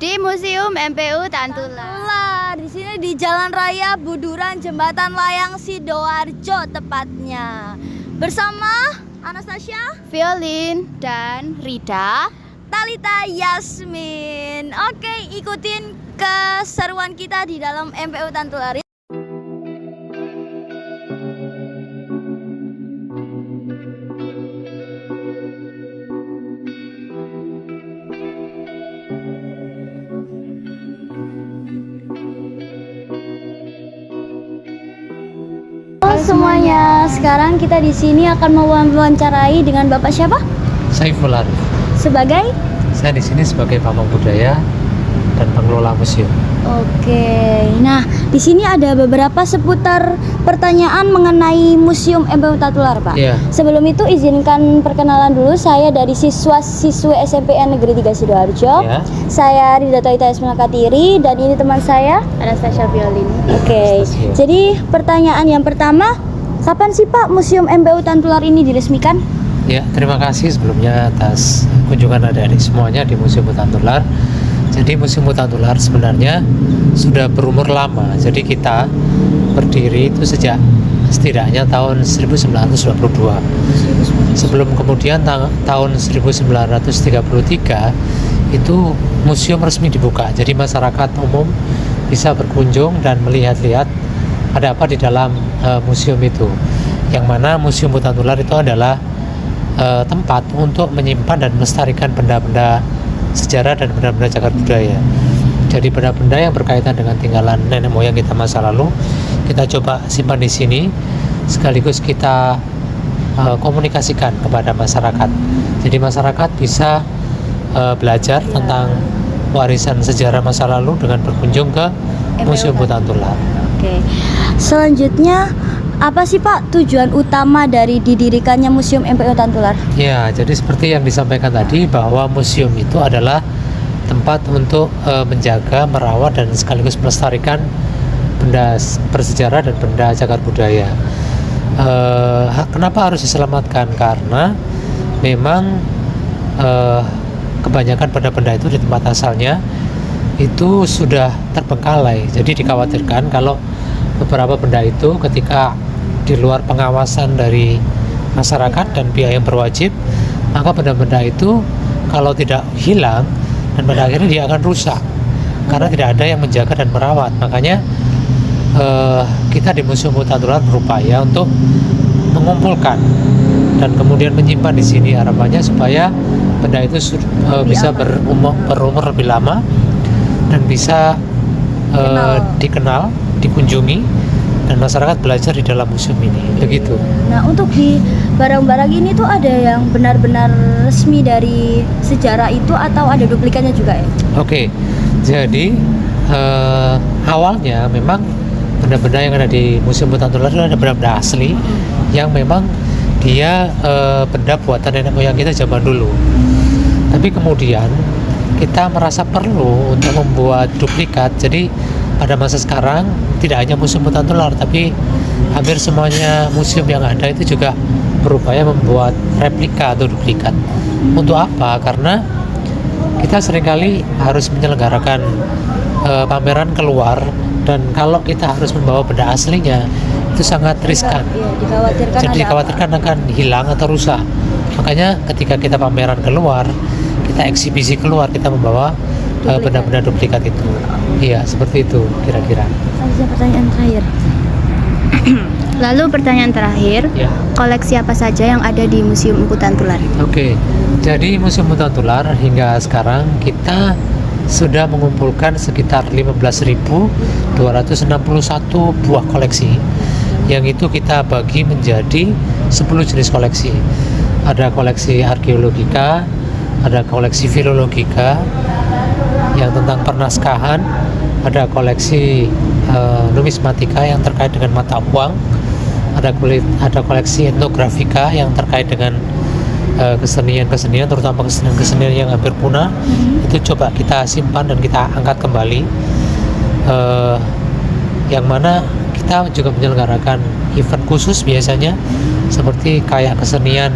di Museum MPU Tantular. Di sini di Jalan Raya Buduran Jembatan Layang Sidoarjo tepatnya. Bersama Anastasia, Violin dan Rida, Talita, Yasmin. Oke, ikutin keseruan kita di dalam MPU Tantular. Halo semuanya, sekarang kita di sini akan mewawancarai dengan Bapak siapa? Saiful Arif. Sebagai? Saya di sini sebagai pamong budaya dan pengelola museum. Oke, nah di sini ada beberapa seputar pertanyaan mengenai Museum MPU Tantular, Pak. Iya. Sebelum itu izinkan perkenalan dulu, saya dari siswa-siswi SMPN Negeri 3 Sidoarjo. Ya. Saya Rida Talita Yasmin Katiri dan ini teman saya Anastasia Violin. Oke, Anastasia. jadi pertanyaan yang pertama, kapan sih Pak Museum MPU Tantular ini diresmikan? Ya, terima kasih sebelumnya atas kunjungan adik-adik semuanya di Museum Tantular. Jadi Museum Tantular sebenarnya sudah berumur lama. Jadi kita berdiri itu sejak setidaknya tahun 1922. Sebelum kemudian tahun 1933 itu museum resmi dibuka. Jadi masyarakat umum bisa berkunjung dan melihat-lihat ada apa di dalam museum itu. Yang mana Museum Tantular itu adalah tempat untuk menyimpan dan melestarikan benda-benda sejarah dan benda-benda cagar budaya. Jadi benda-benda yang berkaitan dengan tinggalan nenek moyang kita masa lalu kita coba simpan di sini, sekaligus kita komunikasikan kepada masyarakat. Jadi masyarakat bisa belajar tentang warisan sejarah masa lalu dengan berkunjung ke Museum Tantular. Oke. Selanjutnya apa sih Pak tujuan utama dari didirikannya Museum MPU Tantular? Ya, jadi seperti yang disampaikan tadi bahwa museum itu adalah tempat untuk menjaga, merawat dan sekaligus melestarikan benda bersejarah dan benda cagar budaya. Kenapa harus diselamatkan? Karena memang kebanyakan benda-benda itu di tempat asalnya itu sudah terbengkalai. Jadi dikhawatirkan kalau beberapa benda itu ketika di luar pengawasan dari masyarakat dan pihak yang berwajib, maka benda-benda itu kalau tidak hilang dan pada akhirnya dia akan rusak karena tidak ada yang menjaga dan merawat. Makanya kita di Museum Tantular berupaya untuk mengumpulkan dan kemudian menyimpan di sini, harapannya supaya benda itu bisa berumur lebih lama dan bisa dikenal, dikunjungi, dan masyarakat belajar di dalam museum ini. Begitu. Nah, untuk di barang-barang ini tuh ada yang benar-benar resmi dari sejarah itu atau ada duplikatnya juga ya? Oke, jadi awalnya memang benda-benda yang ada di Museum Tantular itu ada benda-benda asli yang memang dia benda buatan nenek moyang kita zaman dulu. Tapi kemudian kita merasa perlu untuk membuat duplikat. Jadi pada masa sekarang tidak hanya Museum Tantular, tapi hampir semuanya museum yang ada itu juga berupaya membuat replika atau duplikat. Untuk apa? Karena kita seringkali harus menyelenggarakan pameran keluar, dan kalau kita harus membawa benda aslinya itu sangat riskan. Iya, Jadi dikhawatirkan akan hilang atau rusak. Makanya ketika kita pameran keluar, kita eksibisi keluar, kita membawa benda-benda duplikat itu. Iya, seperti itu kira-kira. Ada pertanyaan terakhir. Lalu pertanyaan terakhir, Ya. koleksi apa saja yang ada di Museum MPU Tantular? Oke, jadi Museum Tantular hingga sekarang kita sudah mengumpulkan sekitar 15.261 buah koleksi, yang itu kita bagi menjadi 10 jenis koleksi. Ada koleksi arkeologika, ada koleksi filologika yang tentang pernaskahan, ada koleksi numismatika yang terkait dengan mata uang, ada koleksi etnografika yang terkait dengan kesenian-kesenian, terutama kesenian-kesenian yang hampir punah. Itu coba kita simpan dan kita angkat kembali, yang mana kita juga menyelenggarakan event khusus biasanya seperti kayak kesenian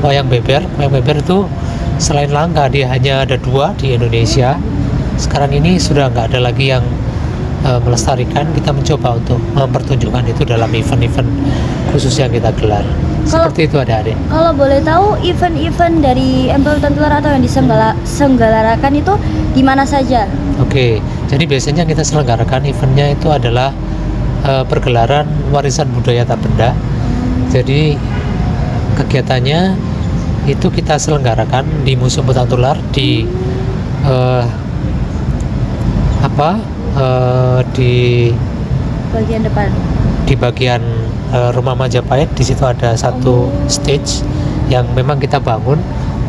wayang beber. Wayang beber itu selain langka, dia hanya ada 2 di Indonesia. Sekarang ini sudah nggak ada lagi yang melestarikan. Kita mencoba untuk mempertunjukkan itu dalam event-event khusus yang kita gelar. Seperti itu adik-adik. Kalau boleh tahu event-event dari Empu Hutan Tular atau yang diselenggarakan itu di mana saja? Oke, jadi biasanya kita selenggarakan eventnya itu adalah pergelaran warisan budaya tak benda. Jadi kegiatannya itu kita selenggarakan di Museum Hutan Tular di di Bagian depan. di bagian Rumah Majapahit. Di situ ada satu stage yang memang kita bangun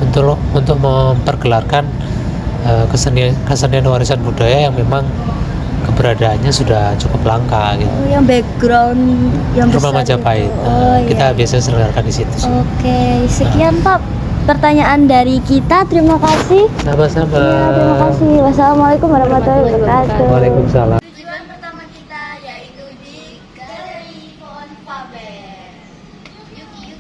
untuk mempergelarkan kesenian warisan budaya yang memang keberadaannya sudah cukup langka gitu. Oh, yang background yang Rumah besar Majapahit. itu. Oh, Kita iya. biasanya selenggarakan di situ. Oke, sekian Pak pertanyaan dari kita. Terima kasih. Sama-sama. Ya, terima kasih. Wassalamualaikum warahmatullahi wabarakatuh. Waalaikumsalam. Tujuan pertama kita yaitu di Galeri Pohon Faber. Yuki.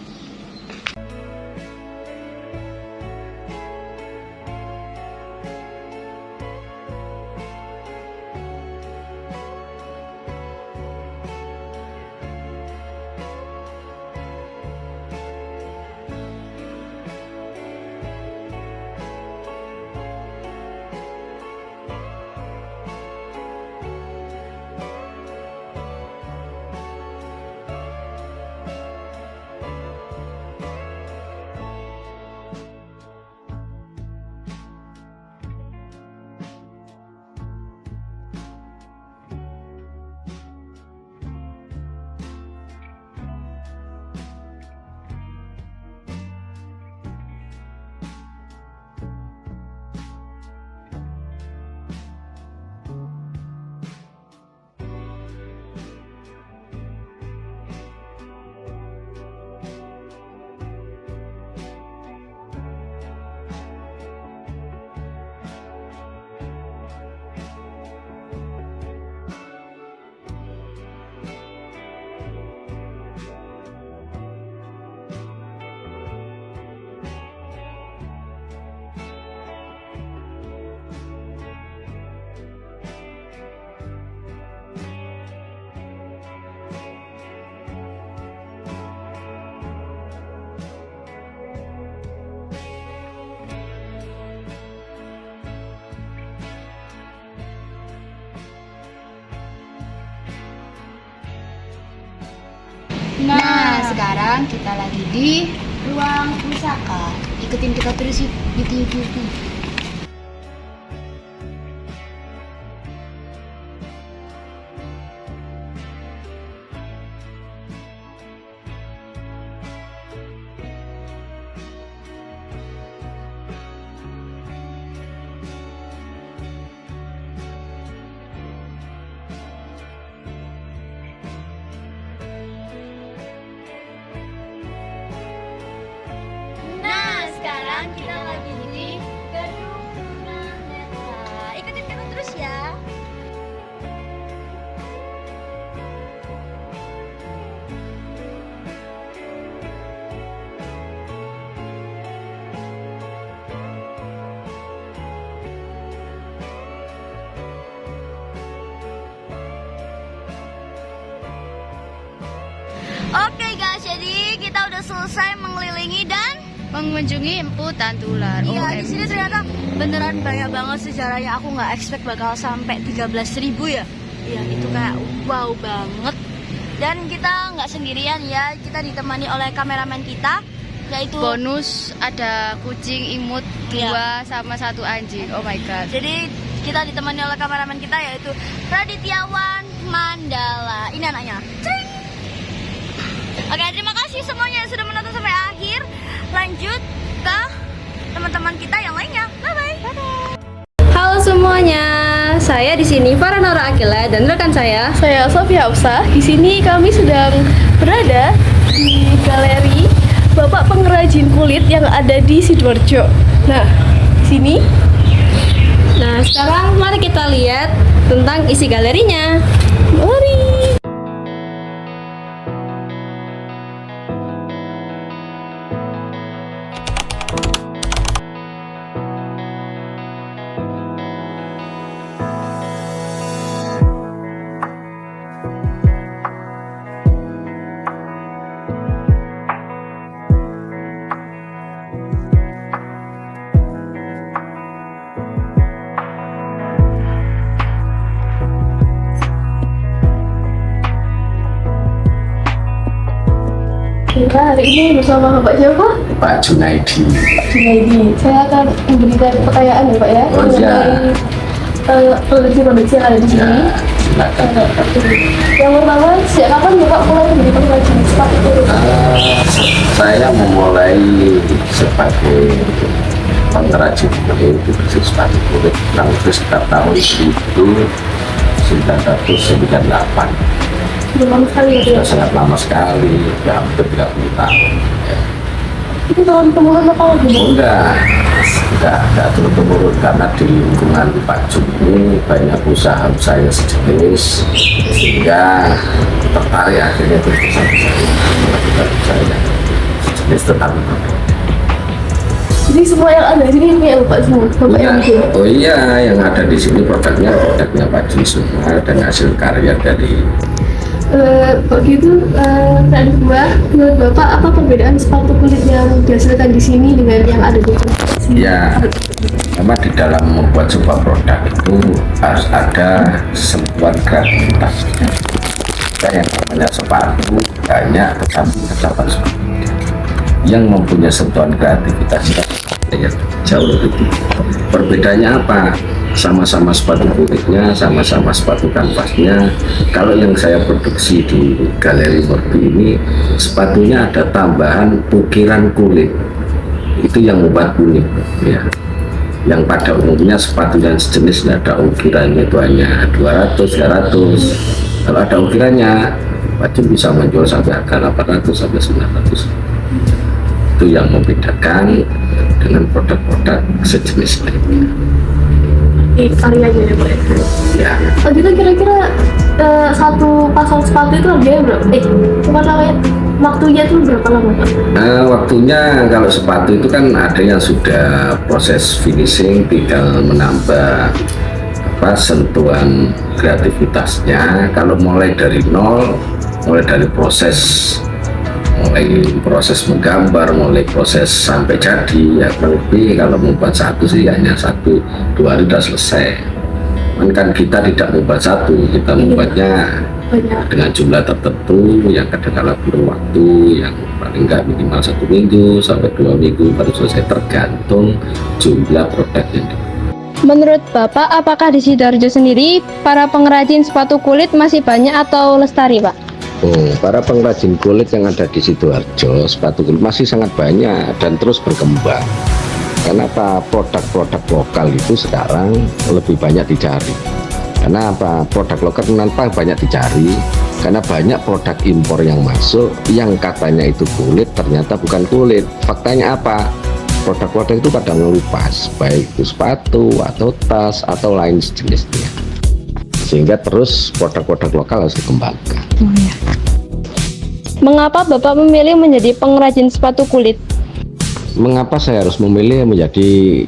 Nah, sekarang kita lagi di ruang pusaka. Ikutin kita terus yuk, yuk. Nah, sekarang kita lagi di Gedung Tunanetra. Ikutin kita terus ya. Oke guys, jadi kita udah selesai mengelilingi dan Mengunjungi Empu Hutan Tular. iya, di sini ternyata beneran banyak banget sejarahnya. Aku nggak expect bakal sampai 13.000 ya. Iya, itu kayak wow banget. Dan kita nggak sendirian ya, kita ditemani oleh kameramen kita, yaitu Bonus ada kucing imut 2 sama 1 anjing. Oh my god. jadi kita ditemani oleh kameramen kita yaitu Radityawan Mandala. Ini anaknya. Cring. Oke, terima kasih semuanya yang sudah menonton sampai akhir. Lanjut ke teman-teman kita yang lainnya. Bye bye. Halo semuanya, saya di sini Farhanora Akila dan rekan saya. Saya Sofia Hafsah. Di sini kami sedang berada di galeri Bapak Pengrajin Kulit yang ada di Sidoarjo. Nah, di sini Nah, sekarang mari kita lihat tentang isi galerinya. mari. kita hari ini bersama Bapak siapa? Pak Junaidi. Junaidi. Saya akan memberikan pertanyaan ya Pak ya. Oh iya. Produksi yang ada di sini. Ya, silakan. Yang pertama, sejak kapan Bapak mulai menjadi pengrajin sepatu kulit? Saya memulai sebagai pengrajin kulit di sepatu kulit kurang lebih sekitar tahun 1998. Lama sekali ya. Sudah sangat lama sekali, sudah hampir 30 tahun. Ya. Itu tahun temurun apa lagi? Enggak turun-temurun karena di lingkungan Pak Jum ini banyak usaha-usaha yang sejenis sehingga tertarik akhirnya itu usaha-usaha yang sejenis tentang produk. Jadi semua yang ada di sini punya Bapak semua? Bapak yang bikin? Oh iya, yang ada di sini produknya Pak Jum semua dan hasil karya dari begitu. Dan kedua, menurut Bapak apa perbedaan sepatu kulit yang dihasilkan di sini dengan yang ada di sini? ya, memang di dalam membuat sebuah produk itu harus ada sentuhan kreativitas. Dan yang namanya sepatu banyak kecapan seperti itu. Yang mempunyai sentuhan kreativitas ya, jauh lebih tinggi. Perbedaannya apa? Sama-sama sepatu kulitnya, sama-sama sepatu kanvasnya. Kalau yang saya produksi di Galeri Morbi ini, sepatunya ada tambahan ukiran kulit. Itu yang membuat unik ya. Yang pada umumnya sepatu yang sejenis ada ukirannya itu hanya 200, 300. Kalau ada ukirannya, baju bisa menjual sampai harga 800 sampai 900. Itu yang membedakan dengan produk-produk sejenis lainnya. Karyanya ya Pak Ya. Gitu kira-kira satu pasang sepatu itu harganya berapa? Bukan namanya, waktunya itu berapa lama Pak? Waktunya kalau sepatu itu kan ada yang sudah proses finishing, tinggal menambah sentuhan kreativitasnya. Kalau mulai dari nol, mulai dari proses menggambar, mulai proses sampai jadi ya kurang lebih kalau membuat satu sih hanya 1-2 hari sudah selesai. Kan kita tidak membuat satu, kita membuatnya dengan jumlah tertentu yang kadang-kadang perlu waktu yang paling nggak minimal 1 minggu sampai 2 minggu baru selesai, tergantung jumlah produk yang Menurut Bapak, apakah di Sidoarjo sendiri para pengrajin sepatu kulit masih banyak atau lestari Pak? Para pengrajin kulit yang ada di Sidoarjo sepatu kulit masih sangat banyak dan terus berkembang. Kenapa? Produk-produk lokal itu sekarang lebih banyak dicari. Karena apa? Produk lokal kenapa banyak dicari? Karena banyak produk impor yang masuk yang katanya itu kulit, ternyata bukan kulit. Faktanya apa? Produk-produk itu pada ngelupas, baik itu sepatu atau tas atau lain sejenisnya. Sehingga terus produk-produk lokal harus dikembangkan. Mengapa Bapak memilih menjadi pengrajin sepatu kulit? Mengapa saya harus memilih menjadi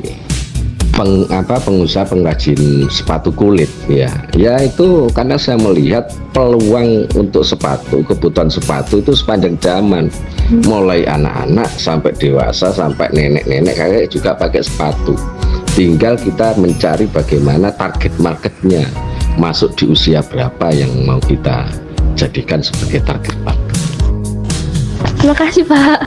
pengusaha pengrajin sepatu kulit ya? Ya itu karena saya melihat peluang untuk sepatu, kebutuhan sepatu itu sepanjang zaman. Mulai anak-anak sampai dewasa sampai nenek-nenek kayak juga pakai sepatu. Tinggal kita mencari bagaimana target marketnya, masuk di usia berapa yang mau kita jadikan sebagai target market. Terima kasih Pak.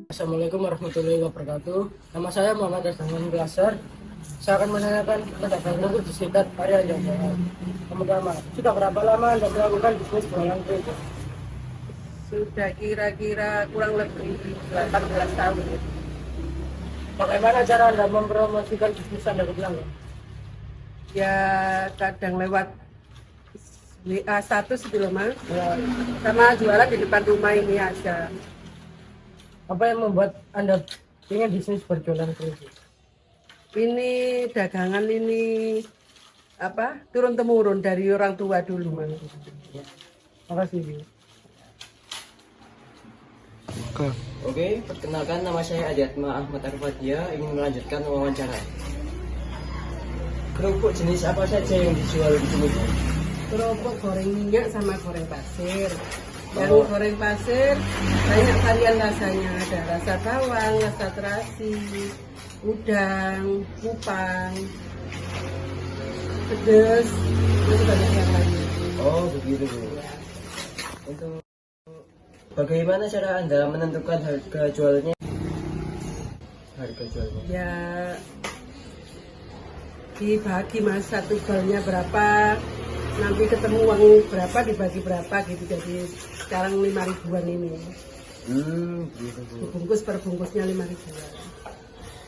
Assalamualaikum warahmatullahi wabarakatuh. Nama saya Muhammad Hassan Blasar. Saya akan menanyakan pedagang kulit di sekitar area Jawa Barat. Pertama, sudah berapa lama Anda melakukan bisnis jualan kulit? Sudah kira-kira kurang lebih 18 tahun. Bagaimana cara Anda mempromosikan bisnis Anda ke pelanggan? Ya kadang lewat WA status gitu loh Mas. Sama jualan di depan rumah ini aja. Apa yang membuat Anda ingin bisnis berjualan kulit? Ini dagangan ini turun temurun dari orang tua dulu Mas. Makasih. Oke, perkenalkan nama saya Adiatma Ahmad Arfadia, ingin melanjutkan wawancara. Kerupuk jenis apa saja yang dijual di sini? Kerupuk goreng minyak sama goreng pasir. Yang goreng pasir banyak varian rasanya, ada rasa bawang, rasa terasi, udang, kupang, pedas, itu banyak yang lain. Oh begitu Bu. Untuk bagaimana cara Anda menentukan harga jualnya? Harga jualnya? Ya dibagi mas, satu balnya berapa, nanti ketemu uang berapa dibagi berapa gitu. Jadi sekarang 5 ribuan ini. Gitu Bu. Bungkus per bungkusnya 5 ribuan.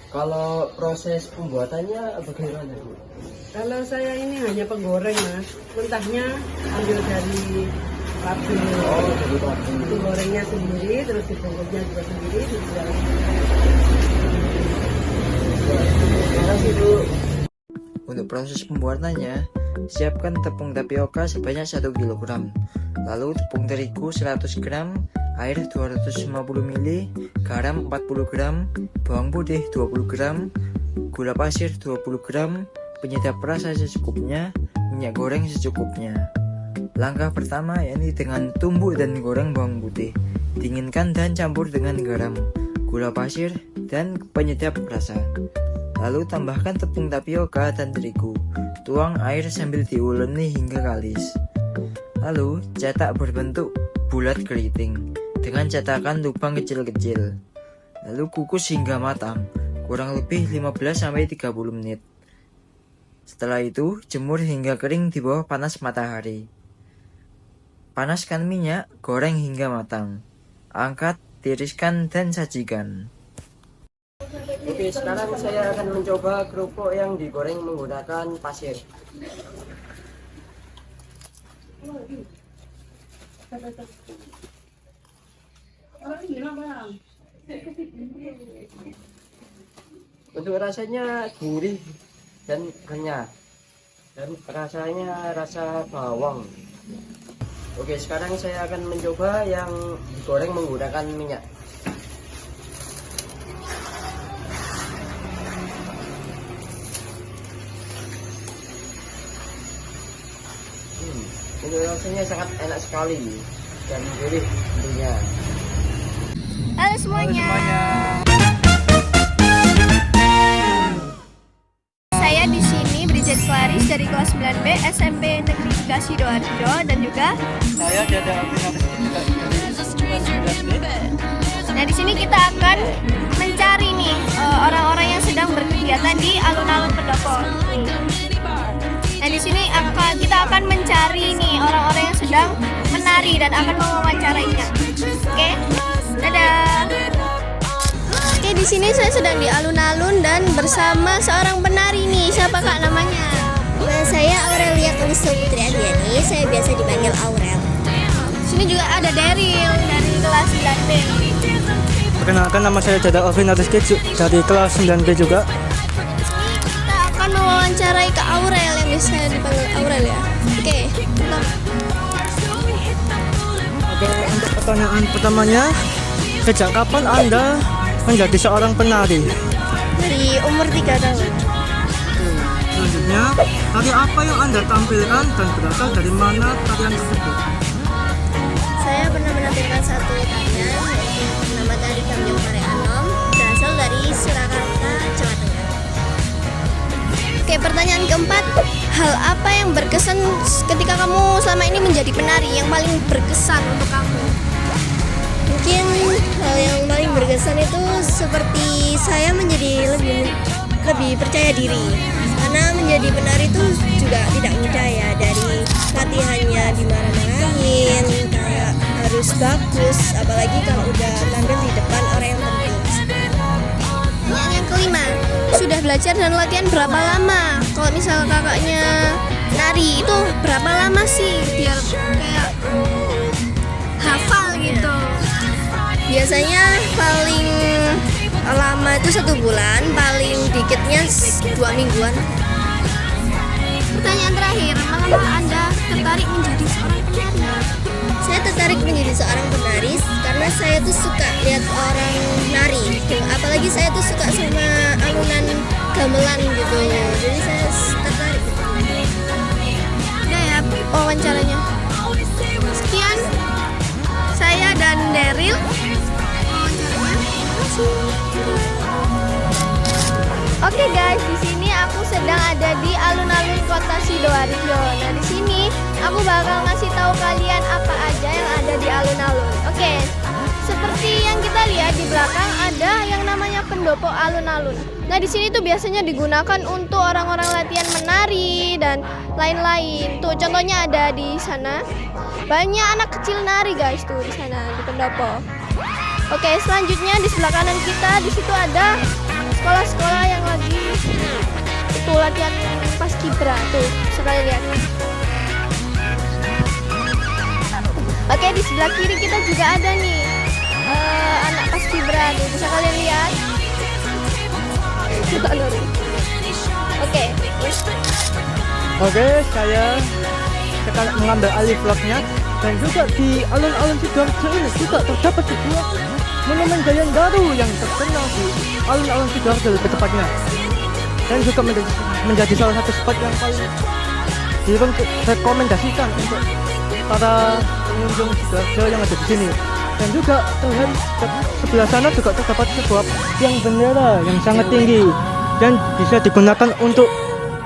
Kalau proses pembuatannya bagaimana Bu? Kalau saya ini hanya penggoreng mas, mentahnya ambil dari pabrik. Oh dari pabrik. Digorengnya sendiri, terus dibungkusnya juga sendiri, dijual. Terima kasih Bu. Untuk proses pembuatannya, siapkan tepung tapioka sebanyak 1 kg, lalu tepung terigu 100 gram, air 250 ml, garam 40 gram, bawang putih 20 gram, gula pasir 20 gram, penyedap rasa secukupnya, minyak goreng secukupnya. Langkah pertama yakni dengan tumbuk dan goreng bawang putih, dinginkan dan campur dengan garam, gula pasir, dan penyedap rasa. Lalu tambahkan tepung tapioka dan terigu. Tuang air sambil diuleni hingga kalis. Lalu cetak berbentuk bulat keriting dengan cetakan lubang kecil-kecil. Lalu kukus hingga matang, kurang lebih 15-30 menit. Setelah itu, jemur hingga kering di bawah panas matahari. Panaskan minyak, goreng hingga matang. Angkat, tiriskan, dan sajikan. Oke, sekarang saya akan mencoba kerupuk yang digoreng menggunakan pasir. Untuk rasanya gurih dan renyah, dan rasanya rasa bawang. Oke, sekarang saya akan mencoba yang digoreng menggunakan minyak. Ini rasanya sangat enak sekali dan gurih tentunya. Halo semuanya. Saya di sini Bridget Claris dari kelas 9B SMP Negeri 3 Sidoarjo, dan juga Saya Dada nah di sini kita akan mencari nih orang-orang yang sedang berkegiatan di alun-alun Pendopo. Nah di sini kita akan mencari nih orang-orang yang sedang menari dan akan mewawancarainya. Oke, dadah. Oke, di sini saya sedang di alun-alun dan bersama seorang penari nih. Siapa kak namanya? Nah, saya Aurelia Kalista Putri Adiani. Saya biasa dipanggil Aurel. Di sini juga ada Daryl dari kelas 9B. Perkenalkan, nama saya Dada Alvin Rizky dari kelas 9B juga. Kita akan mewawancarai Kak Aurel yang bisa dipanggil Aurel ya. Oke, Oke, untuk pertanyaan pertamanya, sejak kapan Anda menjadi seorang penari? dari umur 3 tahun. Selanjutnya, tari apa yang Anda tampilkan dan berasal dari mana tarian tersebut? Saya pernah menampilkan satu tarian yaitu nama tari Gambyong Pare Anom, berasal dari Surakarta, Jawa Tengah. Oke, pertanyaan keempat, hal apa yang berkesan ketika kamu selama ini menjadi penari, yang paling berkesan untuk kamu? Mungkin hal yang paling berkesan itu seperti saya menjadi lebih percaya diri. Karena menjadi penari itu juga tidak mudah ya, dari latihannya dimarahin, kayak harus bagus, apalagi kalau udah tampil di depan orang yang penting. Pertanyaan yang kelima, sudah belajar dan latihan berapa lama? Kalau misal kakaknya nari itu berapa lama sih biar kayak hafal gitu? Biasanya paling lama itu 1 bulan, paling dikitnya 2 mingguan. Pertanyaan terakhir, mengapa Anda tertarik menjadi seorang penari? Saya tertarik menjadi seorang penari karena saya tuh suka lihat orang nari, apalagi saya tuh suka sama alunan gamelan gitu, jadi saya tertarik. Udah ya wawancaranya. Sekian. Daryl. Oke guys, di sini aku sedang ada di alun-alun kota Sidoarjo. Nah di sini aku bakal ngasih tahu kalian apa aja yang ada di alun-alun. Oke, seperti yang kita lihat di belakang ada yang namanya pendopo alun-alun. Nah di sini tuh biasanya digunakan untuk orang-orang latihan menari dan lain-lain. Tuh contohnya ada di sana. Banyak anak kecil nari guys tuh di sana di pendopo. Oke, selanjutnya di sebelah kanan kita di situ ada sekolah-sekolah yang lagi itu latihan paskibra tuh, bisa kalian lihat. Oke, di sebelah kiri kita juga ada nih anak paskibra tuh, bisa kalian lihat. Oke, saya sekarang mengambil alih vlognya. Dan juga di alun-alun Sidoarjo ini juga terdapat sebuah monumen gaya baru yang terkenal di alun-alun Sidoarjo lebih tepatnya, dan juga menjadi salah satu spot yang paling direkomendasikan untuk para pengunjung Sidoarjo yang ada di sini. Dan juga terlihat sebelah sana juga terdapat sebuah tiang bendera yang sangat tinggi dan bisa digunakan untuk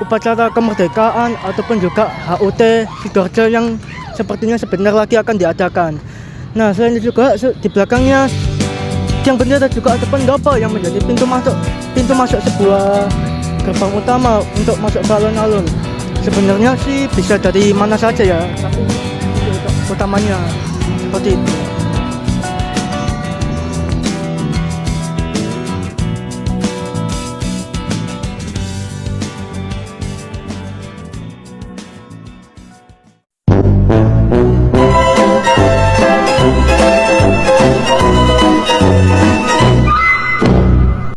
upacara kemerdekaan ataupun juga HUT Sidoarjo yang sepertinya sebentar lagi akan diadakan. Nah, selain itu juga di belakangnya tiang bendera juga ada pendopo yang menjadi pintu masuk sebuah gerbang utama untuk masuk ke alun-alun. Sebenarnya sih bisa dari mana saja ya, tapi utamanya seperti itu.